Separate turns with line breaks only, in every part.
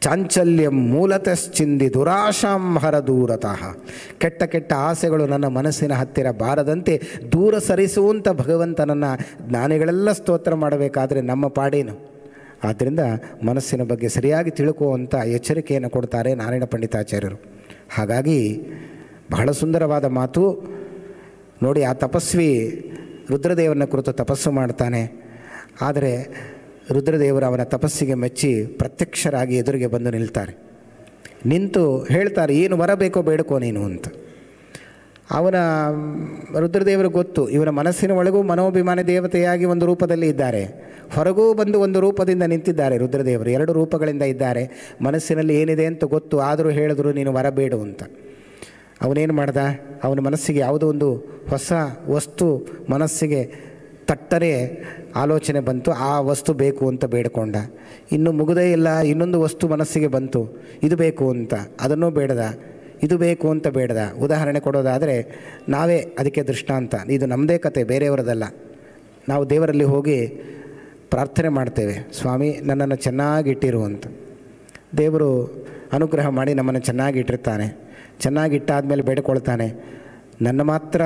ಚಾಂಚಲ್ಯಂ ಮೂಲತಶ್ಚಿಂದಿ ದುರಾಶಾಂ ಹರ ದೂರತಃ. ಕೆಟ್ಟ ಕೆಟ್ಟ ಆಸೆಗಳು ನನ್ನ ಮನಸ್ಸಿನ ಹತ್ತಿರ ಬಾರದಂತೆ ದೂರ ಸರಿಸುವಂಥ ಭಗವಂತನನ್ನು ಜ್ಞಾನಿಗಳೆಲ್ಲ ಸ್ತೋತ್ರ ಮಾಡಬೇಕಾದ್ರೆ ನಮ್ಮ ಪಾಡೇನು. ಆದ್ದರಿಂದ ಮನಸ್ಸಿನ ಬಗ್ಗೆ ಸರಿಯಾಗಿ ತಿಳ್ಕುವಂಥ ಎಚ್ಚರಿಕೆಯನ್ನು ಕೊಡ್ತಾರೆ ನಾರಾಯಣ ಪಂಡಿತಾಚಾರ್ಯರು. ಹಾಗಾಗಿ ಬಹಳ ಸುಂದರವಾದ ಮಾತು ನೋಡಿ. ಆ ತಪಸ್ವಿ ರುದ್ರದೇವರನ್ನ ಕುರಿತು ತಪಸ್ಸು ಮಾಡ್ತಾನೆ. ಆದರೆ ರುದ್ರದೇವರು ಅವನ ತಪಸ್ಸಿಗೆ ಮೆಚ್ಚಿ ಪ್ರತ್ಯಕ್ಷರಾಗಿ ಎದುರಿಗೆ ಬಂದು ನಿಲ್ತಾರೆ. ನಿಂತು ಹೇಳ್ತಾರೆ, ಏನು ವರ ಬೇಕೋ ಬೇಡ್ಕೋ ನೀನು ಅಂತ. ಅವನ ರುದ್ರದೇವರು ಗೊತ್ತು, ಇವನ ಮನಸ್ಸಿನ ಒಳಗೂ ಮನೋಭಿಮಾನಿ ದೇವತೆಯಾಗಿ ಒಂದು ರೂಪದಲ್ಲಿ ಇದ್ದಾರೆ, ಹೊರಗೂ ಬಂದು ಒಂದು ರೂಪದಿಂದ ನಿಂತಿದ್ದಾರೆ ರುದ್ರದೇವರು. ಎರಡು ರೂಪಗಳಿಂದ ಇದ್ದಾರೆ. ಮನಸ್ಸಿನಲ್ಲಿ ಏನಿದೆ ಅಂತ ಗೊತ್ತು, ಆದರೂ ಹೇಳಿದ್ರು ನೀನು ವರ ಬೇಡು ಅಂತ. ಅವನೇನು ಮಾಡ್ದ, ಅವನ ಮನಸ್ಸಿಗೆ ಯಾವುದೋ ಒಂದು ಹೊಸ ವಸ್ತು ಮನಸ್ಸಿಗೆ ತಟ್ಟರೆ ಆಲೋಚನೆ ಬಂತು, ಆ ವಸ್ತು ಬೇಕು ಅಂತ ಬೇಡಿಕೊಂಡ. ಇನ್ನು ಮುಗುದೇ ಇಲ್ಲ, ಇನ್ನೊಂದು ವಸ್ತು ಮನಸ್ಸಿಗೆ ಬಂತು, ಇದು ಬೇಕು ಅಂತ, ಅದನ್ನೂ ಬೇಡದ, ಇದು ಬೇಕು ಅಂತ ಬೇಡದ. ಉದಾಹರಣೆ ಕೊಡೋದಾದರೆ ನಾವೇ ಅದಕ್ಕೆ ದೃಷ್ಟಾಂತ. ಇದು ನಮ್ಮದೇ ಕತೆ, ಬೇರೆಯವರದಲ್ಲ. ನಾವು ದೇವರಲ್ಲಿ ಹೋಗಿ ಪ್ರಾರ್ಥನೆ ಮಾಡ್ತೇವೆ, ಸ್ವಾಮಿ ನನ್ನನ್ನು ಚೆನ್ನಾಗಿಟ್ಟಿರು ಅಂತ. ದೇವರು ಅನುಗ್ರಹ ಮಾಡಿ ನಮ್ಮನ್ನು ಚೆನ್ನಾಗಿಟ್ಟಿರ್ತಾನೆ. ಚೆನ್ನಾಗಿಟ್ಟಾದಮೇಲೆ ಬೇಡ್ಕೊಳ್ತಾನೆ, ನನ್ನ ಮಾತ್ರ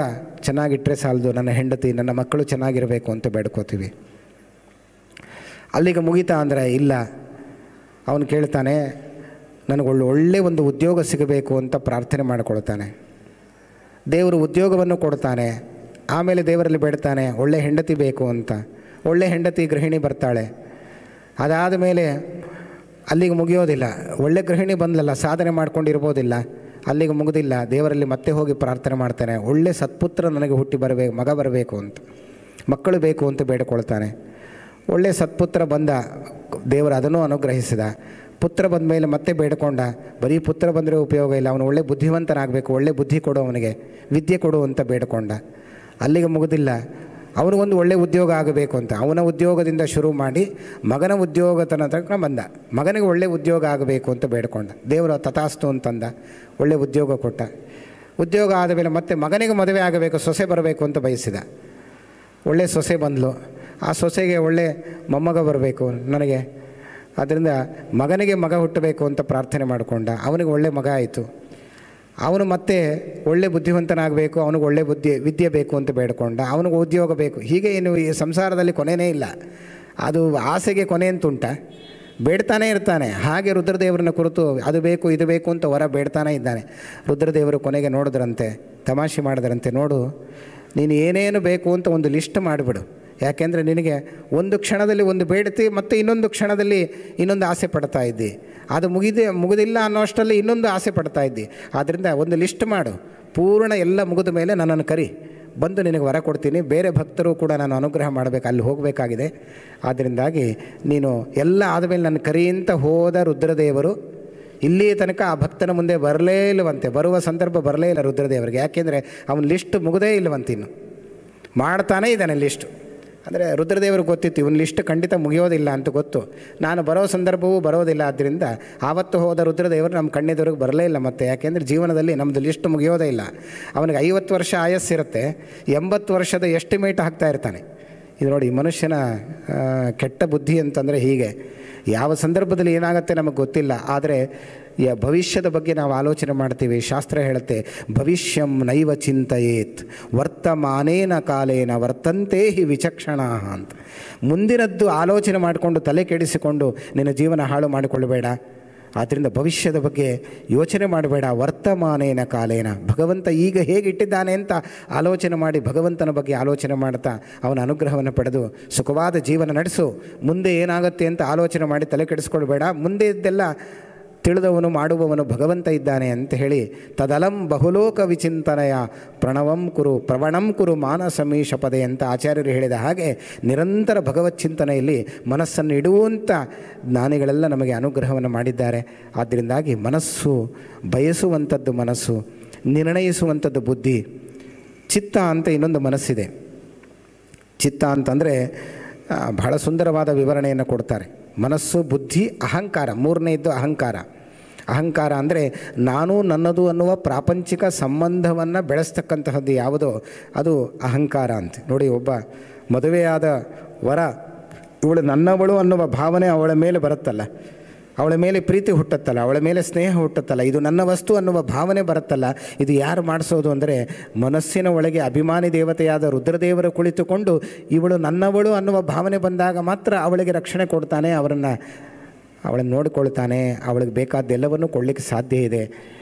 ಚೆನ್ನಾಗಿಟ್ಟರೆ ಸಾಲದು, ನನ್ನ ಹೆಂಡತಿ ನನ್ನ ಮಕ್ಕಳು ಚೆನ್ನಾಗಿರಬೇಕು ಅಂತ ಬೇಡ್ಕೋತೀವಿ. ಅಲ್ಲಿಗೆ ಮುಗಿತಾ ಅಂದರೆ ಇಲ್ಲ, ಅವನು ಕೇಳ್ತಾನೆ ನನಗೆ ಒಳ್ಳೆ ಒಂದು ಉದ್ಯೋಗ ಸಿಗಬೇಕು ಅಂತ ಪ್ರಾರ್ಥನೆ ಮಾಡಿಕೊಳ್ತಾನೆ. ದೇವರು ಉದ್ಯೋಗವನ್ನು ಕೊಡ್ತಾನೆ. ಆಮೇಲೆ ದೇವರಲ್ಲಿ ಬೇಡ್ತಾನೆ ಒಳ್ಳೆ ಹೆಂಡತಿ ಬೇಕು ಅಂತ. ಒಳ್ಳೆ ಹೆಂಡತಿ ಗೃಹಿಣಿ ಬರ್ತಾಳೆ. ಅದಾದ ಮೇಲೆ ಅಲ್ಲಿಗೆ ಮುಗಿಯೋದಿಲ್ಲ. ಒಳ್ಳೆ ಗೃಹಿಣಿ ಬಂದಲ್ಲ, ಸಾಧನೆ ಮಾಡ್ಕೊಂಡಿರ್ಬೋದಿಲ್ಲ, ಅಲ್ಲಿಗೆ ಮುಗಿದಿಲ್ಲ. ದೇವರಲ್ಲಿ ಮತ್ತೆ ಹೋಗಿ ಪ್ರಾರ್ಥನೆ ಮಾಡ್ತಾನೆ, ಒಳ್ಳೆ ಸತ್ಪುತ್ರ ನನಗೆ ಹುಟ್ಟಿ ಬರಬೇಕು, ಮಗ ಬರಬೇಕು ಅಂತ, ಮಕ್ಕಳು ಬೇಕು ಅಂತ ಬೇಡಿಕೊಳ್ತಾನೆ. ಒಳ್ಳೆ ಸತ್ಪುತ್ರ ಬಂದ, ದೇವರು ಅದನ್ನು ಅನುಗ್ರಹಿಸಿದ. ಪುತ್ರ ಬಂದ ಮೇಲೆ ಮತ್ತೆ ಬೇಡಿಕೊಂಡ, ಬರೀ ಪುತ್ರ ಬಂದರೆ ಉಪಯೋಗ ಇಲ್ಲ, ಅವನು ಒಳ್ಳೆ ಬುದ್ಧಿವಂತನಾಗಬೇಕು, ಒಳ್ಳೆ ಬುದ್ಧಿ ಕೊಡು, ಅವನಿಗೆ ವಿದ್ಯೆ ಕೊಡು ಅಂತ ಬೇಡಿಕೊಂಡ. ಅಲ್ಲಿಗೆ ಮುಗಿದಿಲ್ಲ, ಅವನಿಗೊಂದು ಒಳ್ಳೆ ಉದ್ಯೋಗ ಆಗಬೇಕು ಅಂತ. ಅವನ ಉದ್ಯೋಗದಿಂದ ಶುರು ಮಾಡಿ ಮಗನ ಉದ್ಯೋಗ ತನಕ ಬಂದ. ಮಗನಿಗೆ ಒಳ್ಳೆ ಉದ್ಯೋಗ ಆಗಬೇಕು ಅಂತ ಬೇಡ್ಕೊಂಡ. ದೇವರು ತಥಾಸ್ತು ಅಂತಂದ, ಒಳ್ಳೆ ಉದ್ಯೋಗ ಕೊಟ್ಟ. ಉದ್ಯೋಗ ಆದ ಮೇಲೆ ಮತ್ತೆ ಮಗನಿಗೆ ಮದುವೆ ಆಗಬೇಕು, ಸೊಸೆ ಬರಬೇಕು ಅಂತ ಬಯಸಿದ. ಒಳ್ಳೆ ಸೊಸೆ ಬಂದಳು. ಆ ಸೊಸೆಗೆ ಒಳ್ಳೆ ಮೊಮ್ಮಗ ಬರಬೇಕು ನನಗೆ, ಆದ್ದರಿಂದ ಮಗನಿಗೆ ಮಗ ಹುಟ್ಟಬೇಕು ಅಂತ ಪ್ರಾರ್ಥನೆ ಮಾಡಿಕೊಂಡ. ಅವನಿಗೆ ಒಳ್ಳೆ ಮಗ ಆಯಿತು. ಅವನು ಮತ್ತೆ ಒಳ್ಳೆ ಬುದ್ಧಿವಂತನಾಗಬೇಕು, ಅವನಿಗೆ ಒಳ್ಳೆ ವಿದ್ಯೆ ಬೇಕು ಅಂತ ಬೇಡ್ಕೊಂಡ. ಅವನಿಗೆ ಉದ್ಯೋಗ ಬೇಕು. ಹೀಗೆ ಏನು ಈ ಸಂಸಾರದಲ್ಲಿ ಕೊನೆಯೇ ಇಲ್ಲ. ಅದು ಆಸೆಗೆ ಕೊನೆ ಅಂತುಂಟ, ಬೇಡ್ತಾನೇ ಇರ್ತಾನೆ. ಹಾಗೆ ರುದ್ರದೇವರನ್ನ ಕುರಿತು ಅದು ಬೇಕು ಇದು ಬೇಕು ಅಂತ ವರ ಬೇಡ್ತಾನೇ ಇದ್ದಾನೆ. ರುದ್ರದೇವರು ಕೊನೆಗೆ ನೋಡಿದ್ರಂತೆ, ತಮಾಷೆ ಮಾಡಿದ್ರಂತೆ, ನೋಡು ನೀನು ಏನೇನು ಬೇಕು ಅಂತ ಒಂದು ಲಿಸ್ಟ್ ಮಾಡಿಬಿಡು. ಯಾಕೆಂದರೆ ನಿನಗೆ ಒಂದು ಕ್ಷಣದಲ್ಲಿ ಒಂದು ಬೇಡ್ತಿ, ಮತ್ತು ಇನ್ನೊಂದು ಕ್ಷಣದಲ್ಲಿ ಇನ್ನೊಂದು ಆಸೆ ಪಡ್ತಾ ಇದ್ದಿ. ಅದು ಮುಗಿದಿಲ್ಲ ಅನ್ನೋ ಅಷ್ಟರಲ್ಲಿ ಇನ್ನೊಂದು ಆಸೆ ಪಡ್ತಾ ಇದ್ದಿ. ಆದ್ದರಿಂದ ಒಂದು ಲಿಸ್ಟ್ ಮಾಡು, ಪೂರ್ಣ ಎಲ್ಲ ಮುಗಿದ ಮೇಲೆ ನನ್ನನ್ನು ಕರಿ, ಬಂದು ನಿನಗೆ ವರ ಕೊಡ್ತೀನಿ. ಬೇರೆ ಭಕ್ತರು ಕೂಡ ನಾನು ಅನುಗ್ರಹ ಮಾಡಬೇಕು, ಅಲ್ಲಿ ಹೋಗಬೇಕಾಗಿದೆ. ಆದ್ದರಿಂದಾಗಿ ನೀನು ಎಲ್ಲ ಆದಮೇಲೆ ನನ್ನ ಕರಿ ಅಂತ ಹೋದ ರುದ್ರದೇವರು ಇಲ್ಲಿ ತನಕ ಆ ಭಕ್ತನ ಮುಂದೆ ಬರಲೇ ಇಲ್ಲವಂತೆ. ಬರುವ ಸಂದರ್ಭ ಬರಲೇ ಇಲ್ಲ ರುದ್ರದೇವರಿಗೆ. ಯಾಕೆಂದರೆ ಅವನ ಲಿಸ್ಟ್ ಮುಗದೇ ಇಲ್ಲವಂತಿನ್ನು, ಮಾಡ್ತಾನೇ ಇದ್ದಾನೆ ಲಿಸ್ಟು. ಅಂದರೆ ರುದ್ರದೇವರು ಗೊತ್ತಿತ್ತು ಇವನ ಲಿಸ್ಟ್ ಖಂಡಿತ ಮುಗಿಯೋದಿಲ್ಲ ಅಂತ ಗೊತ್ತು. ನಾನು ಬರೋ ಸಂದರ್ಭವೂ ಬರೋದಿಲ್ಲ. ಆದ್ದರಿಂದ ಆವತ್ತು ಹೋದ ರುದ್ರದೇವರು ನಮ್ಮ ಕಣ್ಣೆದುರಿಗೆ ಬರಲೇ ಇಲ್ಲ ಮತ್ತೆ. ಯಾಕೆಂದರೆ ಜೀವನದಲ್ಲಿ ನಮ್ಮದು ಲಿಸ್ಟ್ ಮುಗಿಯೋದೇ ಇಲ್ಲ. ಅವನಿಗೆ 50 ವರ್ಷ ಆಯಸ್ಸಿರುತ್ತೆ, 80 ವರ್ಷದ ಎಸ್ಟಿಮೇಟ್ ಹಾಕ್ತಾ ಇರ್ತಾನೆ. ಇದು ನೋಡಿ ಮನುಷ್ಯನ ಕೆಟ್ಟ ಬುದ್ಧಿ ಅಂತಂದರೆ ಹೀಗೆ. ಯಾವ ಸಂದರ್ಭದಲ್ಲಿ ಏನಾಗುತ್ತೆ ನಮಗೆ ಗೊತ್ತಿಲ್ಲ, ಆದರೆ ಭವಿಷ್ಯದ ಬಗ್ಗೆ ನಾವು ಆಲೋಚನೆ ಮಾಡ್ತೀವಿ. ಶಾಸ್ತ್ರ ಹೇಳುತ್ತೆ, ಭವಿಷ್ಯಂ ನೈವ ಚಿಂತೆಯೇತ್ ವರ್ತಮಾನೇನ ಕಾಲೇನ ವರ್ತಂತೆ ಹಿ ವಿಚಕ್ಷಣಾ ಅಂತ. ಮುಂದಿನದ್ದು ಆಲೋಚನೆ ಮಾಡಿಕೊಂಡು ತಲೆ ಕೆಡಿಸಿಕೊಂಡು ನಿನ್ನ ಜೀವನ ಹಾಳು ಮಾಡಿಕೊಳ್ಳಬೇಡ. ಆದ್ದರಿಂದ ಭವಿಷ್ಯದ ಬಗ್ಗೆ ಯೋಚನೆ ಮಾಡಬೇಡ. ವರ್ತಮಾನೇನ ಕಾಲೇನ, ಭಗವಂತ ಈಗ ಹೇಗಿಟ್ಟಿದ್ದಾನೆ ಅಂತ ಆಲೋಚನೆ ಮಾಡಿ ಭಗವಂತನ ಬಗ್ಗೆ ಆಲೋಚನೆ ಮಾಡ್ತಾ ಅವನ ಅನುಗ್ರಹವನ್ನು ಪಡೆದು ಸುಖವಾದ ಜೀವನ ನಡೆಸು. ಮುಂದೆ ಏನಾಗುತ್ತೆ ಅಂತ ಆಲೋಚನೆ ಮಾಡಿ ತಲೆ ಕೆಡಿಸ್ಕೊಳ್ಬೇಡ. ಮುಂದೆ ಇದ್ದೆಲ್ಲ ತಿಳಿದವನು ಮಾಡುವವನು ಭಗವಂತ ಇದ್ದಾನೆ ಅಂತ ಹೇಳಿ, ತದಲಂ ಬಹುಲೋಕ ವಿಚಿಂತನೆಯ ಪ್ರವಣಂ ಕುರು ಮಾನಸಮೀಶ ಪದೇ ಅಂತ ಆಚಾರ್ಯರು ಹೇಳಿದ ಹಾಗೆ ನಿರಂತರ ಭಗವತ್ ಚಿಂತನೆಯಲ್ಲಿ ಮನಸ್ಸನ್ನು ಇಡುವಂಥ ಜ್ಞಾನಿಗಳೆಲ್ಲ ನಮಗೆ ಅನುಗ್ರಹವನ್ನು ಮಾಡಿದ್ದಾರೆ. ಆದ್ದರಿಂದಾಗಿ ಮನಸ್ಸು ಬಯಸುವಂಥದ್ದು ಮನಸ್ಸು, ನಿರ್ಣಯಿಸುವಂಥದ್ದು ಬುದ್ಧಿ. ಚಿತ್ತ ಅಂತ ಇನ್ನೊಂದು ಮನಸ್ಸಿದೆ. ಚಿತ್ತ ಅಂತಂದರೆ ಬಹಳ ಸುಂದರವಾದ ವಿವರಣೆಯನ್ನು ಕೊಡ್ತಾರೆ. ಮನಸ್ಸು, ಬುದ್ಧಿ, ಅಹಂಕಾರ, ಮೂರನೇದ್ದು ಅಹಂಕಾರ. ಅಹಂಕಾರ ಅಂದರೆ ನಾನು ನನ್ನದು ಅನ್ನುವ ಪ್ರಾಪಂಚಿಕ ಸಂಬಂಧವನ್ನು ಬೆಳೆಸ್ತಕ್ಕಂತಹದ್ದು ಯಾವುದೋ ಅದು ಅಹಂಕಾರ ಅಂತ. ನೋಡಿ, ಒಬ್ಬ ಮದುವೆಯಾದ ವರ ಇವಳು ನನ್ನವಳು ಅನ್ನುವ ಭಾವನೆ ಅವಳ ಮೇಲೆ ಬರುತ್ತಲ್ಲ, ಅವಳ ಮೇಲೆ ಪ್ರೀತಿ ಹುಟ್ಟುತ್ತಲ್ಲ, ಅವಳ ಮೇಲೆ ಸ್ನೇಹ ಹುಟ್ಟುತ್ತಲ್ಲ, ಇದು ನನ್ನ ವಸ್ತು ಅನ್ನುವ ಭಾವನೆ ಬರುತ್ತಲ್ಲ, ಇದು ಯಾರು ಮಾಡಿಸೋದು ಅಂದರೆ ಮನಸ್ಸಿನ ಒಳಗೆ ಅಭಿಮಾನಿ ದೇವತೆಯಾದ ರುದ್ರದೇವರು ಕುಳಿತುಕೊಂಡು ಇವಳು ನನ್ನವಳು ಅನ್ನುವ ಭಾವನೆ ಬಂದಾಗ ಮಾತ್ರ ಅವಳಿಗೆ ರಕ್ಷಣೆ ಕೊಡ್ತಾನೆ, ಅವಳನ್ನು ನೋಡಿಕೊಳ್ತಾನೆ, ಅವಳಿಗೆ ಬೇಕಾದ್ದೆಲ್ಲವನ್ನೂ ಕೊಡಲಿಕ್ಕೆ ಸಾಧ್ಯ ಇದೆ.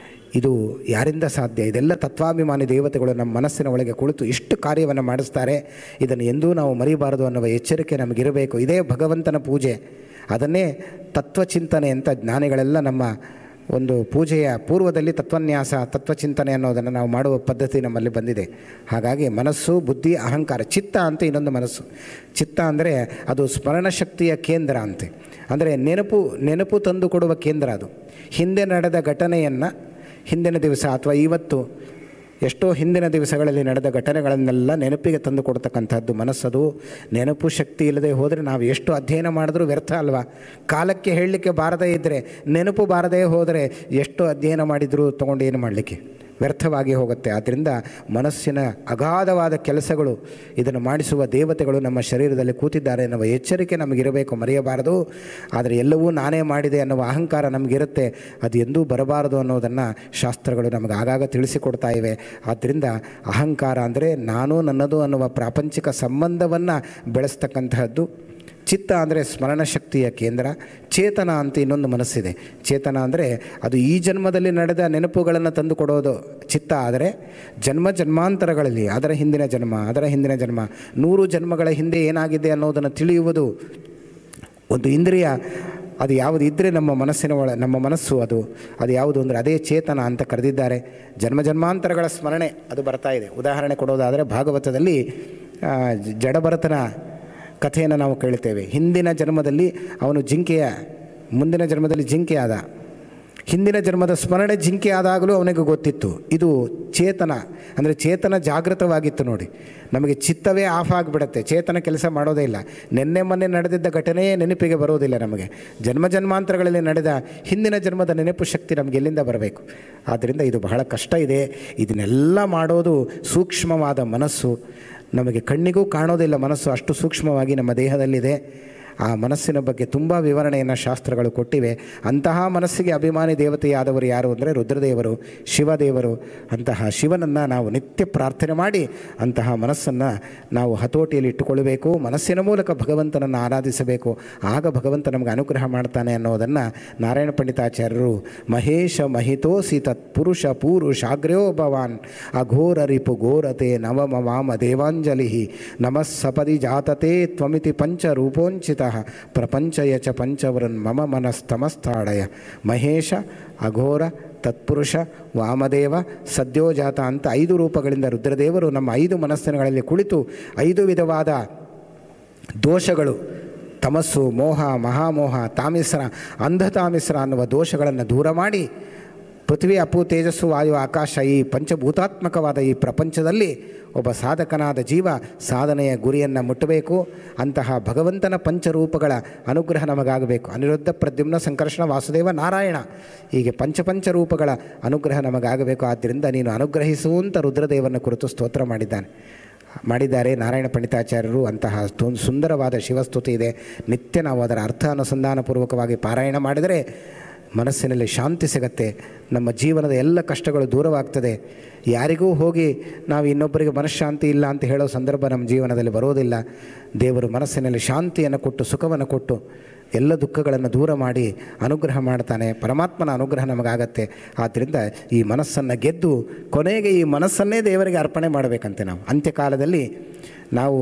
ಇದು ಯಾರಿಂದ ಸಾಧ್ಯ? ಇದೆಲ್ಲ ತತ್ವಾಭಿಮಾನಿ ದೇವತೆಗಳು ನಮ್ಮ ಮನಸ್ಸಿನ ಒಳಗೆ ಕುಳಿತು ಇಷ್ಟು ಕಾರ್ಯವನ್ನು ಮಾಡಿಸ್ತಾರೆ. ಇದನ್ನು ಎಂದೂ ನಾವು ಮರಿಬಾರದು ಅನ್ನುವ ಎಚ್ಚರಿಕೆ ನಮಗಿರಬೇಕು. ಇದೇ ಭಗವಂತನ ಪೂಜೆ. ಅದನ್ನೇ ತತ್ವಚಿಂತನೆ ಅಂತ ಜ್ಞಾನಿಗಳೆಲ್ಲ ನಮ್ಮ ಒಂದು ಪೂಜೆಯ ಪೂರ್ವದಲ್ಲಿ ತತ್ವನ್ಯಾಸ, ತತ್ವಚಿಂತನೆ ಅನ್ನೋದನ್ನು ನಾವು ಮಾಡುವ ಪದ್ಧತಿ ನಮ್ಮಲ್ಲಿ ಬಂದಿದೆ. ಹಾಗಾಗಿ ಮನಸ್ಸು, ಬುದ್ಧಿ, ಅಹಂಕಾರ, ಚಿತ್ತ ಅಂತ ಇನ್ನೊಂದು ಮನಸ್ಸು. ಚಿತ್ತ ಅಂದರೆ ಅದು ಸ್ಮರಣಶಕ್ತಿಯ ಕೇಂದ್ರ ಅಂತೆ. ಅಂದರೆ ನೆನಪು ತಂದು ಕೊಡುವ ಕೇಂದ್ರ. ಅದು ಹಿಂದೆ ನಡೆದ ಘಟನೆಯನ್ನು ಹಿಂದಿನ ದಿವಸ ಅಥವಾ ಇವತ್ತು ಎಷ್ಟೋ ಹಿಂದಿನ ದಿವಸಗಳಲ್ಲಿ ನಡೆದ ಘಟನೆಗಳನ್ನೆಲ್ಲ ನೆನಪಿಗೆ ತಂದು ಕೊಡ್ತಕ್ಕಂಥದ್ದು ಮನಸ್ಸದು. ನೆನಪು ಶಕ್ತಿ ಇಲ್ಲದೆ ಹೋದರೆ ನಾವು ಎಷ್ಟು ಅಧ್ಯಯನ ಮಾಡಿದ್ರೂ ವ್ಯರ್ಥ ಅಲ್ವಾ? ಕಾಲಕ್ಕೆ ಹೇಳಲಿಕ್ಕೆ ಬಾರದೇ ಇದ್ದರೆ, ನೆನಪು ಬಾರದೇ ಹೋದರೆ ಎಷ್ಟು ಅಧ್ಯಯನ ಮಾಡಿದರೂ ತೊಗೊಂಡು ಏನು ಮಾಡಲಿಕ್ಕೆ? ವ್ಯರ್ಥವಾಗಿ ಹೋಗುತ್ತೆ. ಆದ್ದರಿಂದ ಮನಸ್ಸಿನ ಅಗಾಧವಾದ ಕೆಲಸಗಳು, ಇದನ್ನು ಮಾಡಿಸುವ ದೇವತೆಗಳು ನಮ್ಮ ಶರೀರದಲ್ಲಿ ಕೂತಿದ್ದಾರೆ ಎನ್ನುವ ಎಚ್ಚರಿಕೆ ನಮಗಿರಬೇಕು, ಮರೆಯಬಾರದು. ಆದರೆ ಎಲ್ಲವೂ ನಾನೇ ಮಾಡಿದೆ ಅನ್ನುವ ಅಹಂಕಾರ ನಮಗಿರುತ್ತೆ, ಅದು ಎಂದೂ ಬರಬಾರದು ಅನ್ನೋದನ್ನು ಶಾಸ್ತ್ರಗಳು ನಮಗೆ ಆಗಾಗ ತಿಳಿಸಿಕೊಡ್ತಾ ಇವೆ. ಆದ್ದರಿಂದ ಅಹಂಕಾರ ಅಂದರೆ ನಾನು ನನ್ನದು ಅನ್ನುವ ಪ್ರಾಪಂಚಿಕ ಸಂಬಂಧವನ್ನು ಬೆಳೆಸ್ತಕ್ಕಂತಹದ್ದು. ಚಿತ್ತ ಅಂದರೆ ಸ್ಮರಣಶಕ್ತಿಯ ಕೇಂದ್ರ. ಚೇತನ ಅಂತ ಇನ್ನೊಂದು ಮನಸ್ಸಿದೆ. ಚೇತನ ಅಂದರೆ ಅದು ಈ ಜನ್ಮದಲ್ಲಿ ನಡೆದ ನೆನಪುಗಳನ್ನು ತಂದು ಕೊಡೋದು ಚಿತ್ತ. ಆದರೆ ಜನ್ಮಾಂತರಗಳಲ್ಲಿ ಅದರ ಹಿಂದಿನ ಜನ್ಮ 100 ಜನ್ಮಗಳ ಹಿಂದೆ ಏನಾಗಿದೆ ಅನ್ನೋದನ್ನು ತಿಳಿಯುವುದು ಒಂದು ಇಂದ್ರಿಯ. ಅದು ಯಾವುದು ಇದ್ದರೆ ನಮ್ಮ ಮನಸ್ಸು ಅದು ಯಾವುದು ಅಂದರೆ ಅದೇ ಚೇತನ ಅಂತ ಕರೆದಿದ್ದಾರೆ. ಜನ್ಮಾಂತರಗಳ ಸ್ಮರಣೆ ಅದು ಬರ್ತಾ ಇದೆ. ಉದಾಹರಣೆ ಕೊಡೋದಾದರೆ ಭಾಗವತದಲ್ಲಿ ಜಡಭರತನ ಕಥೆಯನ್ನು ನಾವು ಕೇಳ್ತೇವೆ. ಹಿಂದಿನ ಜನ್ಮದಲ್ಲಿ ಅವನು ಮುಂದಿನ ಜನ್ಮದಲ್ಲಿ ಜಿಂಕೆ ಆದ. ಹಿಂದಿನ ಜನ್ಮದ ಸ್ಮರಣೆ ಜಿಂಕೆ ಆದಾಗಲೂ ಅವನಿಗೆ ಗೊತ್ತಿತ್ತು. ಇದು ಚೇತನ ಅಂದರೆ ಚೇತನ ಜಾಗೃತವಾಗಿತ್ತು. ನೋಡಿ, ನಮಗೆ ಚಿತ್ತವೇ ಆಫ್ ಆಗಿಬಿಡುತ್ತೆ, ಚೇತನ ಕೆಲಸ ಮಾಡೋದೇ ಇಲ್ಲ. ಮೊನ್ನೆ ನಡೆದಿದ್ದ ಘಟನೆಯೇ ನೆನಪಿಗೆ ಬರೋದಿಲ್ಲ ನಮಗೆ. ಜನ್ಮಾಂತರಗಳಲ್ಲಿ ನಡೆದ ಹಿಂದಿನ ಜನ್ಮದ ನೆನಪು ಶಕ್ತಿ ನಮಗೆ ಎಲ್ಲಿಂದ ಬರಬೇಕು? ಆದ್ದರಿಂದ ಇದು ಬಹಳ ಕಷ್ಟ ಇದೆ. ಇದನ್ನೆಲ್ಲ ಮಾಡೋದು ಸೂಕ್ಷ್ಮವಾದ ಮನಸ್ಸು. ನಮಗೆ ಕಣ್ಣಿಗೂ ಕಾಣೋದಿಲ್ಲ ಮನಸ್ಸು, ಅಷ್ಟು ಸೂಕ್ಷ್ಮವಾಗಿ ನಮ್ಮ ದೇಹದಲ್ಲಿದೆ. ಆ ಮನಸ್ಸಿನ ಬಗ್ಗೆ ತುಂಬ ವಿವರಣೆಯನ್ನು ಶಾಸ್ತ್ರಗಳು ಕೊಟ್ಟಿವೆ. ಅಂತಹ ಮನಸ್ಸಿಗೆ ಅಭಿಮಾನಿ ದೇವತೆಯಾದವರು ಯಾರು ಅಂದರೆ ರುದ್ರದೇವರು, ಶಿವದೇವರು. ಅಂತಹ ಶಿವನನ್ನು ನಾವು ನಿತ್ಯ ಪ್ರಾರ್ಥನೆ ಮಾಡಿ ಅಂತಹ ಮನಸ್ಸನ್ನು ನಾವು ಹತೋಟಿಯಲ್ಲಿ ಇಟ್ಟುಕೊಳ್ಳಬೇಕು. ಮನಸ್ಸಿನ ಮೂಲಕ ಭಗವಂತನನ್ನು ಆರಾಧಿಸಬೇಕು. ಆಗ ಭಗವಂತ ನಮಗೆ ಅನುಗ್ರಹ ಮಾಡ್ತಾನೆ ಅನ್ನೋದನ್ನು ನಾರಾಯಣ ಪಂಡಿತಾಚಾರ್ಯರು ಮಹೇಶ ಮಹಿತೋಸಿ ತತ್ಪುರುಷ ಪೂರುಷಾಗ್ರ್ಯೋ ಭವಾನ್ ಅಘೋರ ರಿಪು ಘೋರತೆ ನವಮವಾಮ ದೇವಾಂಜಲಿ ನಮಸ್ಸಪದಿ ಜಾತತೆ ತ್ವಮಿತಿ ಪಂಚರೂಪೋಂಚಿತ ಪ್ರಪಂಚಯ ಚ ಪಂಚವರನ್ ಮಮ ಮನಸ್ತಮಸ್ಥಾಡಯ. ಮಹೇಶ, ಅಘೋರ, ತತ್ಪುರುಷ, ವಾಮದೇವ, ಸದ್ಯೋಜಾತ ಅಂತ 5 ರೂಪಗಳಿಂದ ರುದ್ರದೇವರು ನಮ್ಮ 5 ಮನಸ್ಸಿನಗಳಲ್ಲಿ ಕುಳಿತು 5 ವಿಧವಾದ ದೋಷಗಳು, ತಮಸ್ಸು, ಮೋಹ, ಮಹಾಮೋಹ, ತಾಮಿಸ್ರ, ಅಂಧತಾಮಿಸ್ರ ಅನ್ನುವ ದೋಷಗಳನ್ನು ದೂರ ಮಾಡಿ ಪೃಥ್ವಿ, ಅಪ್ಪು, ತೇಜಸ್ಸು, ವಾಯು, ಆಕಾಶ ಈ ಪಂಚಭೂತಾತ್ಮಕವಾದ ಈ ಪ್ರಪಂಚದಲ್ಲಿ ಒಬ್ಬ ಸಾಧಕನಾದ ಜೀವ ಸಾಧನೆಯ ಗುರಿಯನ್ನು ಮುಟ್ಟಬೇಕು. ಅಂತಹ ಭಗವಂತನ ಪಂಚರೂಪಗಳ ಅನುಗ್ರಹ ನಮಗಾಗಬೇಕು. ಅನಿರುದ್ಧ, ಪ್ರದ್ಯುಮ್ನ, ಸಂಕರ್ಷಣ, ವಾಸುದೇವ, ನಾರಾಯಣ ಹೀಗೆ ಪಂಚರೂಪಗಳ ಅನುಗ್ರಹ ನಮಗಾಗಬೇಕು. ಆದ್ದರಿಂದ ನೀನು ಅನುಗ್ರಹಿಸುವಂಥ ರುದ್ರದೇವನ ಕುರಿತು ಸ್ತೋತ್ರ ಮಾಡಿದ್ದಾರೆ ನಾರಾಯಣ ಪಂಡಿತಾಚಾರ್ಯರು. ಅಂತಹ ಸುಂದರವಾದ ಶಿವಸ್ತುತಿ ಇದೆ. ನಿತ್ಯ ನಾವು ಅದರ ಅರ್ಥ ಅನುಸಂಧಾನಪೂರ್ವಕವಾಗಿ ಪಾರಾಯಣ ಮಾಡಿದರೆ ಮನಸ್ಸಿನಲ್ಲಿ ಶಾಂತಿ ಸಿಗತ್ತೆ. ನಮ್ಮ ಜೀವನದ ಎಲ್ಲ ಕಷ್ಟಗಳು ದೂರವಾಗ್ತದೆ. ಯಾರಿಗೂ ಹೋಗಿ ನಾವು ಇನ್ನೊಬ್ಬರಿಗೆ ಮನಃಶಾಂತಿ ಇಲ್ಲ ಅಂತ ಹೇಳೋ ಸಂದರ್ಭ ನಮ್ಮ ಜೀವನದಲ್ಲಿ ಬರೋದಿಲ್ಲ. ದೇವರು ಮನಸ್ಸಿನಲ್ಲಿ ಶಾಂತಿಯನ್ನು ಕೊಟ್ಟು, ಸುಖವನ್ನು ಕೊಟ್ಟು, ಎಲ್ಲ ದುಃಖಗಳನ್ನು ದೂರ ಮಾಡಿ ಅನುಗ್ರಹ ಮಾಡ್ತಾನೆ. ಪರಮಾತ್ಮನ ಅನುಗ್ರಹ ನಮಗಾಗತ್ತೆ. ಆದ್ದರಿಂದ ಈ ಮನಸ್ಸನ್ನು ಗೆದ್ದು ಕೊನೆಗೆ ಈ ಮನಸ್ಸನ್ನೇ ದೇವರಿಗೆ ಅರ್ಪಣೆ ಮಾಡಬೇಕಂತೆ. ನಾವು ಅಂತ್ಯಕಾಲದಲ್ಲಿ ನಾವು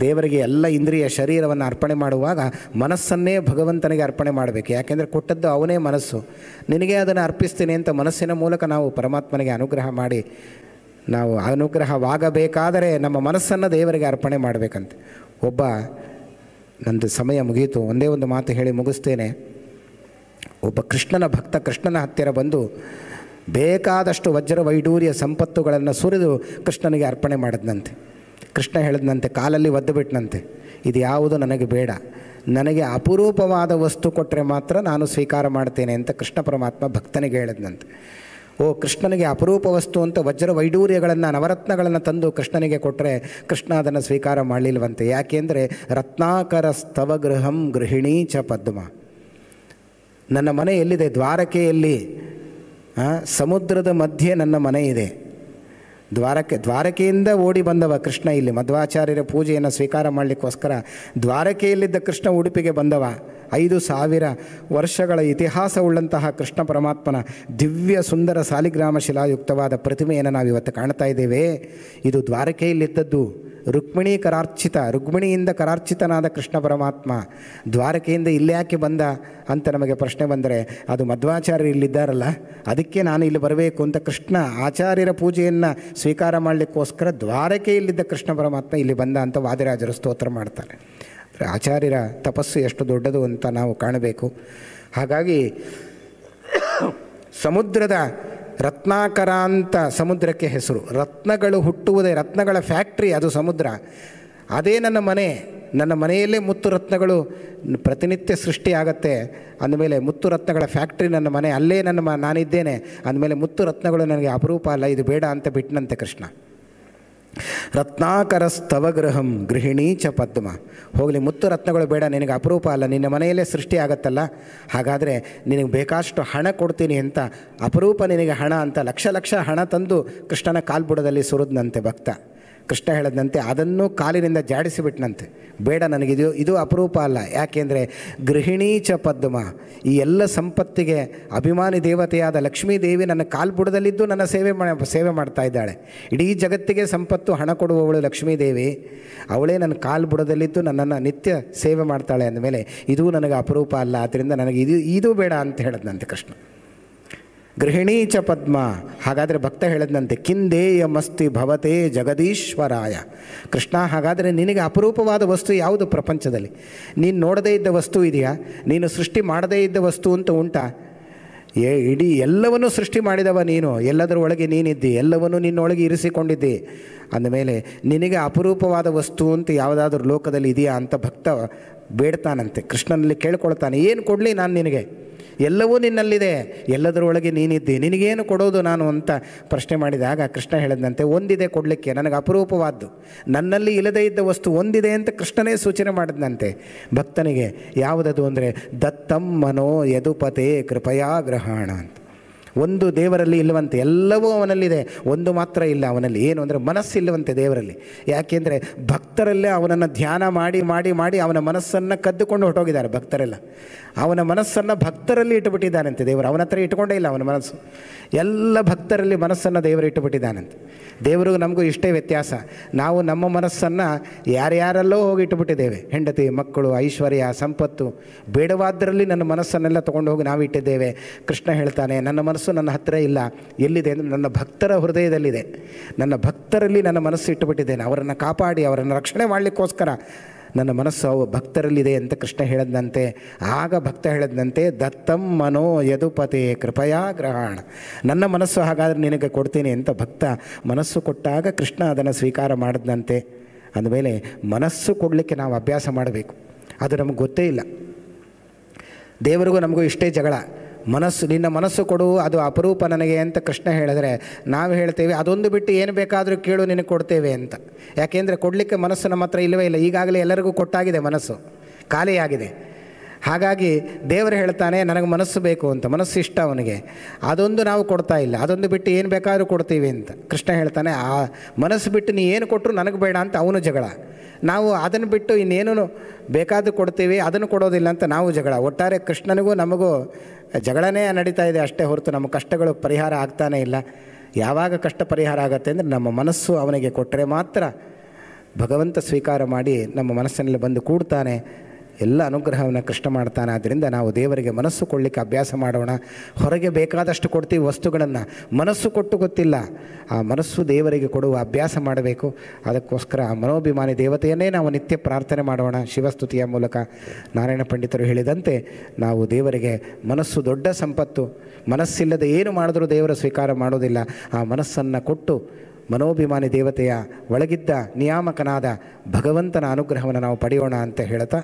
ದೇವರಿಗೆ ಎಲ್ಲ ಇಂದ್ರಿಯ ಶರೀರವನ್ನು ಅರ್ಪಣೆ ಮಾಡುವಾಗ ಮನಸ್ಸನ್ನೇ ಭಗವಂತನಿಗೆ ಅರ್ಪಣೆ ಮಾಡಬೇಕು. ಯಾಕೆಂದರೆ ಕೊಟ್ಟದ್ದು ಅವನೇ ಮನಸ್ಸು. ನಿನಗೆ ಅದನ್ನು ಅರ್ಪಿಸ್ತೀನಿ ಅಂತ ಮನಸ್ಸಿನ ಮೂಲಕ ನಾವು ಪರಮಾತ್ಮನಿಗೆ ಅನುಗ್ರಹ ಮಾಡಿ, ನಾವು ಅನುಗ್ರಹವಾಗಬೇಕಾದರೆ ನಮ್ಮ ಮನಸ್ಸನ್ನು ದೇವರಿಗೆ ಅರ್ಪಣೆ ಮಾಡಬೇಕಂತೆ. ನಂದು ಸಮಯ ಮುಗಿಯಿತು, ಒಂದೇ ಒಂದು ಮಾತು ಹೇಳಿ ಮುಗಿಸ್ತೇನೆ. ಒಬ್ಬ ಕೃಷ್ಣನ ಭಕ್ತ ಕೃಷ್ಣನ ಹತ್ತಿರ ಬಂದು ಬೇಕಾದಷ್ಟು ವಜ್ರ ವೈಡೂರ್ಯ ಸಂಪತ್ತುಗಳನ್ನು ಸುರಿದು ಕೃಷ್ಣನಿಗೆ ಅರ್ಪಣೆ ಮಾಡಿದ್ನಂತೆ. ಕೃಷ್ಣ ಹೇಳಿದ್ನಂತೆ, ಕಾಲಲ್ಲಿ ಒದ್ದು ಬಿಟ್ಟನಂತೆ, ಇದು ಯಾವುದು ನನಗೆ ಬೇಡ, ನನಗೆ ಅಪರೂಪವಾದ ವಸ್ತು ಕೊಟ್ಟರೆ ಮಾತ್ರ ನಾನು ಸ್ವೀಕಾರ ಮಾಡ್ತೇನೆ ಅಂತ ಕೃಷ್ಣ ಪರಮಾತ್ಮ ಭಕ್ತನಿಗೆ ಹೇಳಿದ್ನಂತೆ. ಕೃಷ್ಣನಿಗೆ ಅಪರೂಪ ವಸ್ತು ಅಂತ ವಜ್ರ ವೈಡೂರ್ಯಗಳನ್ನು, ನವರತ್ನಗಳನ್ನು ತಂದು ಕೃಷ್ಣನಿಗೆ ಕೊಟ್ಟರೆ ಕೃಷ್ಣ ಅದನ್ನು ಸ್ವೀಕಾರ ಮಾಡಲಿಲ್ವಂತೆ. ಯಾಕೆಂದರೆ ರತ್ನಾಕರ ಸ್ತವ ಗೃಹಂ ಗೃಹಿಣೀ ಚ ಪದ್ಮ. ನನ್ನ ಮನೆ ಎಲ್ಲಿದೆ? ದ್ವಾರಕೆಯಲ್ಲಿ. ಸಮುದ್ರದ ಮಧ್ಯೆ ನನ್ನ ಮನೆ ಇದೆ. ದ್ವಾರಕೆಯಿಂದ ಓಡಿ ಬಂದವ ಕೃಷ್ಣ ಇಲ್ಲಿ ಮಧ್ವಾಚಾರ್ಯರ ಪೂಜೆಯನ್ನು ಸ್ವೀಕಾರ ಮಾಡಲಿಕ್ಕೋಸ್ಕರ ದ್ವಾರಕೆಯಲ್ಲಿದ್ದ ಕೃಷ್ಣ ಉಡುಪಿಗೆ ಬಂದವ. 5,000 ವರ್ಷಗಳ ಇತಿಹಾಸವುಳ್ಳಂತಹ ಕೃಷ್ಣ ಪರಮಾತ್ಮನ ದಿವ್ಯ ಸುಂದರ ಸಾಲಿಗ್ರಾಮ ಶಿಲಾಯುಕ್ತವಾದ ಪ್ರತಿಮೆಯನ್ನು ನಾವು ಇವತ್ತು ಕಾಣ್ತಾ ಇದ್ದೇವೆ. ಇದು ದ್ವಾರಕೆಯಲ್ಲಿದ್ದದ್ದು. ರುಕ್ಮಿಣಿಯಿಂದ ಕರಾರ್ಚಿತನಾದ ಕೃಷ್ಣ ಪರಮಾತ್ಮ ದ್ವಾರಕೆಯಿಂದ ಇಲ್ಲ್ಯಾಕೆ ಬಂದ ಅಂತ ನಮಗೆ ಪ್ರಶ್ನೆ ಬಂದರೆ, ಅದು ಮಧ್ವಾಚಾರ್ಯರು ಇಲ್ಲಿದ್ದಾರಲ್ಲ, ಅದಕ್ಕೆ ನಾನು ಇಲ್ಲಿ ಬರಬೇಕು ಅಂತ ಕೃಷ್ಣ ಆಚಾರ್ಯರ ಪೂಜೆಯನ್ನು ಸ್ವೀಕಾರ ಮಾಡಲಿಕ್ಕೋಸ್ಕರ ದ್ವಾರಕೆಯಲ್ಲಿದ್ದ ಕೃಷ್ಣ ಪರಮಾತ್ಮ ಇಲ್ಲಿ ಬಂದ ಅಂತ ವಾದಿರಾಜರು ಸ್ತೋತ್ರ ಮಾಡ್ತಾರೆ. ಆಚಾರ್ಯರ ತಪಸ್ಸು ಎಷ್ಟು ದೊಡ್ಡದು ಅಂತ ನಾವು ಕಾಣಬೇಕು. ಹಾಗಾಗಿ ಸಮುದ್ರದ ರತ್ನಾಕರ ಅಂತ ಸಮುದ್ರಕ್ಕೆ ಹೆಸರು. ರತ್ನಗಳು ಹುಟ್ಟುವುದೇ, ರತ್ನಗಳ ಫ್ಯಾಕ್ಟ್ರಿ ಅದು ಸಮುದ್ರ. ಅದೇ ನನ್ನ ಮನೆಯಲ್ಲೇ ಮುತ್ತು ರತ್ನಗಳು ಪ್ರತಿನಿತ್ಯ ಸೃಷ್ಟಿಯಾಗತ್ತೆ. ಅಂದಮೇಲೆ ಮುತ್ತು ರತ್ನಗಳ ಫ್ಯಾಕ್ಟ್ರಿ ನನ್ನ ಮನೆ, ಅಲ್ಲೇ ನಾನಿದ್ದೇನೆ. ಅಂದಮೇಲೆ ಮುತ್ತು ರತ್ನಗಳು ನನಗೆ ಅಪರೂಪ ಅಲ್ಲ, ಇದು ಬೇಡ ಅಂತ ಬಿಟ್ಟನಂತೆ ಕೃಷ್ಣ. ರತ್ನಾಕರಸ್ತವ ಗೃಹಂ ಗೃಹಿಣೀ ಚ ಪದ್ಮ. ಹೋಗಲಿ, ಮುತ್ತು ರತ್ನಗಳು ಬೇಡ, ನಿನಗೆ ಅಪರೂಪ ಅಲ್ಲ, ನಿನ್ನ ಮನೆಯಲ್ಲೇ ಸೃಷ್ಟಿ ಆಗತ್ತಲ್ಲ, ಹಾಗಾದರೆ ನಿನಗೆ ಬೇಕಾಷ್ಟು ಹಣ ಕೊಡ್ತೀನಿ ಅಂತ, ಅಪರೂಪ ನಿನಗೆ ಹಣ ಅಂತ ಲಕ್ಷ ಹಣ ತಂದು ಕೃಷ್ಣನ ಕಾಲ್ಬುಡದಲ್ಲಿ ಸುರಿದ್ನಂತೆ ಭಕ್ತ. ಕೃಷ್ಣ ಹೇಳಿದಂತೆ ಅದನ್ನು ಕಾಲಿನಿಂದ ಜಾಡಿಸಿಬಿಟ್ನಂತೆ. ಬೇಡ, ಇದು ಅಪರೂಪ ಅಲ್ಲ. ಯಾಕೆಂದರೆ ಗೃಹಿಣೀ ಚ ಪದ್ಮ, ಈ ಎಲ್ಲ ಸಂಪತ್ತಿಗೆ ಅಭಿಮಾನಿ ದೇವತೆಯಾದ ಲಕ್ಷ್ಮೀದೇವಿ ನನ್ನ ಕಾಲ್ಬುಡದಲ್ಲಿದ್ದು ನನ್ನ ಸೇವೆ ಮಾಡ್ತಾ ಇದ್ದಾಳೆ. ಇಡೀ ಜಗತ್ತಿಗೆ ಸಂಪತ್ತು ಹಣ ಕೊಡುವವಳು ಲಕ್ಷ್ಮೀದೇವಿ, ಅವಳೇ ನನ್ನ ಕಾಲ್ಬುಡದಲ್ಲಿದ್ದು ನನ್ನನ್ನು ನಿತ್ಯ ಸೇವೆ ಮಾಡ್ತಾಳೆ. ಅಂದಮೇಲೆ ಇದು ನನಗೆ ಅಪರೂಪ ಅಲ್ಲ, ಆದ್ದರಿಂದ ನನಗೆ ಇದು ಬೇಡ ಅಂತ ಹೇಳಿದ್ನಂತೆ ಕೃಷ್ಣ. ಗೃಹಿಣೀ ಚ ಪದ್ಮ. ಹಾಗಾದರೆ ಭಕ್ತ ಹೇಳಿದಂತೆ ಕಿಂದೇಯಮಸ್ತಿ ಭವತೆ ಜಗದೀಶ್ವರಾಯ. ಕೃಷ್ಣ, ಹಾಗಾದರೆ ನಿನಗೆ ಅಪರೂಪವಾದ ವಸ್ತು ಯಾವುದು ಪ್ರಪಂಚದಲ್ಲಿ? ನೀನು ನೋಡದೇ ಇದ್ದ ವಸ್ತು ಇದೆಯಾ? ನೀನು ಸೃಷ್ಟಿ ಮಾಡದೇ ಇದ್ದ ವಸ್ತು ಅಂತ ಉಂಟಾ? ಇಡೀ ಎಲ್ಲವನ್ನೂ ಸೃಷ್ಟಿ ಮಾಡಿದವ ನೀನು, ಎಲ್ಲದರ ಒಳಗೆ ನೀನಿದ್ದಿ, ಎಲ್ಲವನ್ನೂ ನಿನ್ನೊಳಗೆ ಇರಿಸಿಕೊಂಡಿದ್ದಿ. ಅಂದಮೇಲೆ ನಿನಗೆ ಅಪರೂಪವಾದ ವಸ್ತು ಅಂತ ಯಾವುದಾದ್ರೂ ಲೋಕದಲ್ಲಿ ಇದೆಯಾ ಅಂತ ಭಕ್ತ ಬೇಡ್ತಾನಂತೆ. ಕೃಷ್ಣನಲ್ಲಿ ಕೇಳ್ಕೊಳ್ತಾನೆ, ಏನು ಕೊಡಲಿ ನಾನು ನಿನಗೆ? ಎಲ್ಲವೂ ನಿನ್ನಲ್ಲಿದೆ, ಎಲ್ಲದರೊಳಗೆ ನೀನಿದ್ದಿ, ನಿನಗೇನು ಕೊಡೋದು ನಾನು ಅಂತ ಪ್ರಶ್ನೆ ಮಾಡಿದಾಗ ಕೃಷ್ಣ ಹೇಳಿದಂತೆ ಒಂದಿದೆ ಕೊಡಲಿಕ್ಕೆ, ನನಗೆ ಅಪರೂಪವಾದ್ದು, ನನ್ನಲ್ಲಿ ಇಲ್ಲದೇ ಇದ್ದ ವಸ್ತು ಒಂದಿದೆ ಅಂತ ಕೃಷ್ಣನೇ ಸೂಚನೆ ಮಾಡಿದಂತೆ ಭಕ್ತನಿಗೆ. ಯಾವುದದು ಅಂದರೆ ದತ್ತಂ ಮನೋ ಯದುಪತೆ ಕೃಪಯಾ ಗ್ರಹಣ ಅಂತ. ಒಂದು ದೇವರಲ್ಲಿ ಇಲ್ಲವಂತೆ, ಎಲ್ಲವೂ ಅವನಲ್ಲಿದೆ, ಒಂದು ಮಾತ್ರ ಇಲ್ಲ ಅವನಲ್ಲಿ. ಏನು ಅಂದರೆ ಮನಸ್ಸಿಲ್ಲವಂತೆ ದೇವರಲ್ಲಿ. ಯಾಕೆಂದರೆ ಭಕ್ತರಲ್ಲೇ ಅವನನ್ನು ಧ್ಯಾನ ಮಾಡಿ ಮಾಡಿ ಮಾಡಿ ಅವನ ಮನಸ್ಸನ್ನು ಕದ್ದುಕೊಂಡು ಹೊರಟೋಗಿದ್ದಾರೆ ಭಕ್ತರೆಲ್ಲ. ಅವನ ಮನಸ್ಸನ್ನು ಭಕ್ತರಲ್ಲಿ ಇಟ್ಟುಬಿಟ್ಟಿದ್ದಾನಂತೆ ದೇವರು. ಅವನ ಹತ್ರ ಇಟ್ಕೊಂಡೇ ಇಲ್ಲ ಅವನ ಮನಸ್ಸು. ಎಲ್ಲ ಭಕ್ತರಲ್ಲಿ ಮನಸ್ಸನ್ನು ದೇವರು ಇಟ್ಟುಬಿಟ್ಟಿದ್ದಾನಂತೆ. ದೇವರಿಗೂ ನಮಗೂ ಇಷ್ಟೇ ವ್ಯತ್ಯಾಸ. ನಾವು ನಮ್ಮ ಮನಸ್ಸನ್ನು ಯಾರ್ಯಾರಲ್ಲೋ ಹೋಗಿ ಇಟ್ಟುಬಿಟ್ಟಿದ್ದೇವೆ. ಹೆಂಡತಿ, ಮಕ್ಕಳು, ಐಶ್ವರ್ಯ, ಸಂಪತ್ತು, ಬೇಡವಾದ್ದರಲ್ಲಿ ನನ್ನ ಮನಸ್ಸನ್ನೆಲ್ಲ ತೊಗೊಂಡು ಹೋಗಿ ನಾವು ಇಟ್ಟಿದ್ದೇವೆ. ಕೃಷ್ಣ ಹೇಳ್ತಾನೆ, ನನ್ನ ಮನಸ್ಸು ನನ್ನ ಹತ್ತಿರ ಇಲ್ಲ. ಎಲ್ಲಿದೆ ಅಂದರೆ ನನ್ನ ಭಕ್ತರ ಹೃದಯದಲ್ಲಿದೆ. ನನ್ನ ಭಕ್ತರಲ್ಲಿ ನನ್ನ ಮನಸ್ಸು ಇಟ್ಟುಬಿಟ್ಟಿದ್ದೇನೆ. ಅವರನ್ನು ಕಾಪಾಡಿ ಅವರನ್ನು ರಕ್ಷಣೆ ಮಾಡಲಿಕ್ಕೋಸ್ಕರ ನನ್ನ ಮನಸ್ಸು ಭಕ್ತರಲ್ಲಿದೆ ಅಂತ ಕೃಷ್ಣ ಹೇಳಿದಂತೆ. ಆಗ ಭಕ್ತ ಹೇಳಿದಂತೆ ದತ್ತಂ ಮನೋ ಯದುಪತೆ ಕೃಪಯಾ ಗ್ರಹಣ. ನನ್ನ ಮನಸ್ಸು ಹಾಗಾದರೆ ನಿನಗೆ ಕೊಡ್ತೀನಿ ಅಂತ ಭಕ್ತ ಮನಸ್ಸು ಕೊಟ್ಟಾಗ ಕೃಷ್ಣ ಅದನ್ನು ಸ್ವೀಕಾರ ಮಾಡಿದಂತೆ. ಅಂದಮೇಲೆ ಮನಸ್ಸು ಕೊಡಲಿಕ್ಕೆ ನಾವು ಅಭ್ಯಾಸ ಮಾಡಬೇಕು. ಅದು ನಮಗೆ ಗೊತ್ತೇ ಇಲ್ಲ. ದೇವರಿಗೂ ನಮಗೂ ಇಷ್ಟೇ ಜಗಳ. ನಿನ್ನ ಮನಸ್ಸು ಕೊಡು, ಅದು ಅಪರೂಪ ನನಗೆ ಅಂತ ಕೃಷ್ಣ ಹೇಳಿದ್ರೆ ನಾವು ಹೇಳ್ತೇವೆ ಅದೊಂದು ಬಿಟ್ಟು ಏನು ಬೇಕಾದರೂ ಕೇಳು ನಿನಗೆ ಕೊಡ್ತೇವೆ ಅಂತ. ಯಾಕೆಂದರೆ ಕೊಡಲಿಕ್ಕೆ ಮನಸ್ಸು ನಮ್ಮ ಹತ್ರ ಇಲ್ಲವೇ ಇಲ್ಲ. ಈಗಾಗಲೇ ಎಲ್ಲರಿಗೂ ಕೊಟ್ಟಾಗಿದೆ, ಮನಸ್ಸು ಖಾಲಿಯಾಗಿದೆ. ಹಾಗಾಗಿ ದೇವರು ಹೇಳ್ತಾನೆ ನನಗೆ ಮನಸ್ಸು ಬೇಕು ಅಂತ. ಮನಸ್ಸು ಇಷ್ಟ ಅವನಿಗೆ, ಅದೊಂದು ನಾವು ಕೊಡ್ತಾ ಇಲ್ಲ. ಅದೊಂದು ಬಿಟ್ಟು ಏನು ಬೇಕಾದರೂ ಕೊಡ್ತೀವಿ ಅಂತ ಕೃಷ್ಣ ಹೇಳ್ತಾನೆ. ಆ ಮನಸ್ಸು ಬಿಟ್ಟು ನೀ ಏನು ಕೊಟ್ಟರು ನನಗೆ ಬೇಡ ಅಂತ ಅವನು ಜಗಳ. ನಾವು ಅದನ್ನು ಬಿಟ್ಟು ಇನ್ನೇನು ಬೇಕಾದರೂ ಕೊಡ್ತೀವಿ, ಅದನ್ನು ಕೊಡೋದಿಲ್ಲ ಅಂತ ನಾವು ಜಗಳ. ಒಟ್ಟಾರೆ ಕೃಷ್ಣನಿಗೂ ನಮಗೂ ಜಗಳನೇ ನಡೀತಾ ಇದೆ ಅಷ್ಟೇ ಹೊರತು ನಮ್ಮ ಕಷ್ಟಗಳು ಪರಿಹಾರ ಆಗ್ತಾನೇ ಇಲ್ಲ. ಯಾವಾಗ ಕಷ್ಟ ಪರಿಹಾರ ಆಗುತ್ತೆ ಅಂದರೆ ನಮ್ಮ ಮನಸ್ಸು ಅವನಿಗೆ ಕೊಟ್ಟರೆ ಮಾತ್ರ ಭಗವಂತ ಸ್ವೀಕಾರ ಮಾಡಿ ನಮ್ಮ ಮನಸ್ಸಿನಲ್ಲಿ ಬಂದು ಕೂಡ್ತಾನೆ, ಎಲ್ಲ ಅನುಗ್ರಹವನ್ನು ಕೃಷ್ಣ ಮಾಡ್ತಾನೆ. ಆದ್ದರಿಂದ ನಾವು ದೇವರಿಗೆ ಮನಸ್ಸು ಕೊಡಲಿಕ್ಕೆ ಅಭ್ಯಾಸ ಮಾಡೋಣ. ಹೊರಗೆ ಬೇಕಾದಷ್ಟು ಕೊಡ್ತೀವಿ ವಸ್ತುಗಳನ್ನು, ಮನಸ್ಸು ಕೊಟ್ಟು ಗೊತ್ತಿಲ್ಲ. ಆ ಮನಸ್ಸು ದೇವರಿಗೆ ಕೊಡುವ ಅಭ್ಯಾಸ ಮಾಡಬೇಕು. ಅದಕ್ಕೋಸ್ಕರ ಆ ಮನೋಭಿಮಾನಿ ದೇವತೆಯನ್ನೇ ನಾವು ನಿತ್ಯ ಪ್ರಾರ್ಥನೆ ಮಾಡೋಣ. ಶಿವಸ್ತುತಿಯ ಮೂಲಕ ನಾರಾಯಣ ಪಂಡಿತರು ಹೇಳಿದಂತೆ ನಾವು ದೇವರಿಗೆ ಮನಸ್ಸು ದೊಡ್ಡ ಸಂಪತ್ತು. ಮನಸ್ಸಿಲ್ಲದೆ ಏನು ಮಾಡಿದ್ರೂ ದೇವರ ಸ್ವೀಕಾರ ಮಾಡೋದಿಲ್ಲ. ಆ ಮನಸ್ಸನ್ನು ಕೊಟ್ಟು ಮನೋಭಿಮಾನಿ ದೇವತೆಯ ಒಳಗಿದ್ದ ನಿಯಾಮಕನಾದ ಭಗವಂತನ ಅನುಗ್ರಹವನ್ನು ನಾವು ಪಡೆಯೋಣ ಅಂತ ಹೇಳ್ತಾ,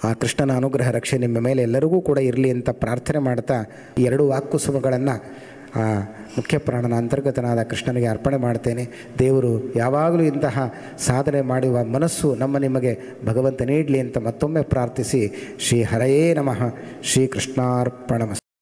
ಆ ಕೃಷ್ಣನ ಅನುಗ್ರಹ ರಕ್ಷೆ ನಿಮ್ಮ ಮೇಲೆ ಎಲ್ಲರಿಗೂ ಕೂಡ ಇರಲಿ ಅಂತ ಪ್ರಾರ್ಥನೆ ಮಾಡ್ತಾ, ಈ ಎರಡು ವಾಕ್ಕುಸುಮಗಳನ್ನು ಆ ಮುಖ್ಯ ಪ್ರಾಣನ ಅಂತರ್ಗತನಾದ ಕೃಷ್ಣನಿಗೆ ಅರ್ಪಣೆ ಮಾಡ್ತೇನೆ. ದೇವರು ಯಾವಾಗಲೂ ಇಂತಹ ಸಾಧನೆ ಮಾಡುವ ಮನಸ್ಸು ನಮ್ಮ ನಿಮಗೆ ಭಗವಂತ ನೀಡಲಿ ಅಂತ ಮತ್ತೊಮ್ಮೆ ಪ್ರಾರ್ಥಿಸಿ ಶ್ರೀ ಹರಯೇ ನಮಃ. ಶ್ರೀ ಕೃಷ್ಣಾರ್ಪಣಮಸ್ತು.